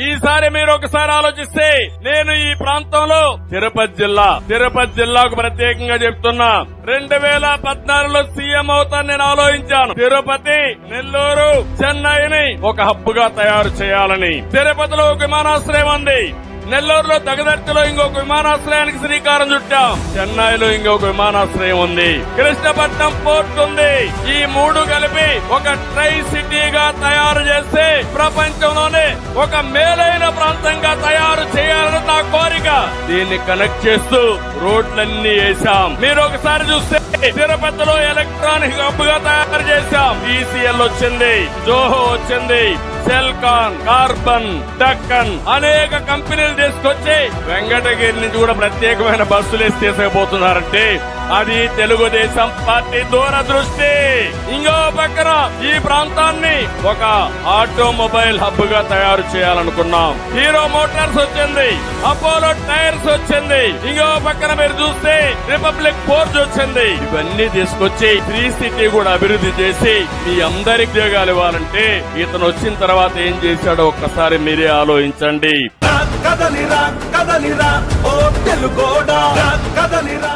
ఈసారి మీరు ఒకసారి ఆలోచిస్తే నేను ఈ ప్రాంతంలో తిరుపతి జిల్లాకు ప్రత్యేకంగా చెప్తున్నా 2014లో సీఎం అవుతాను నేను ఆలోచించాను. తిరుపతి, నెల్లూరు, చెన్నైని ఒక హబ్ గా తయారు చేయాలని. తిరుపతిలో ఒక విమానాశ్రయం ఉంది, నెల్లూరులో దగదర్తిలో ఇంకొక విమానాశ్రయానికి శ్రీకారం చుట్టాం, చెన్నైలో ఇంకొక విమానాశ్రయం ఉంది, కృష్ణపట్నం పోర్ట్ ఉంది. ఈ మూడు కలిపి ఒక ట్రై సిటీగా తయారు చేస్తే ప్రపంచంలోనే ఒక మేలైన ప్రాంతంగా తయారు చేయాలని నా కోరిక. దీన్ని కనెక్ట్ చేస్తూ రోడ్లన్నీ వేశాం. మీరు ఒకసారి చూస్తే తిరుపతిలో ఎలక్ట్రానిక్ హబ్ గా తయారు చేశాం. ఈసీఎల్ వచ్చింది, జోహో వచ్చింది, సెల్కాన్, కార్బన్, డక్కన్ అనేక కంపెనీలు తీసుకొచ్చి వెంకటగిరి నుంచి కూడా ప్రత్యేకమైన బస్సులు వేసి తీసుకుపోతున్నారంటే అది తెలుగుదేశం పార్టీ దూరదృష్టి. ఇంకో పక్కన ఈ ప్రాంతాన్ని ఒక ఆటోమొబైల్ హబ్ గా తయారు చేయాలనుకున్నాం. హీరో మోటార్స్ వచ్చింది, అపోలో టైర్స్ వచ్చింది, ఇంకో పక్కన మీరు చూస్తే రిపబ్లిక్ ఫోర్జ్ వచ్చింది. ఇవన్నీ తీసుకొచ్చి 3 సిటీ కూడా అభివృద్ధి చేసి మీ అందరికి ఉద్యోగాలు ఇవ్వాలంటే ఇతను వచ్చిన తర్వాత ఏం చేశాడో ఒక్కసారి మీరే ఆలోచించండి. కదలిరా కదలిరా ఓ తెలుగోడా కదలిరా.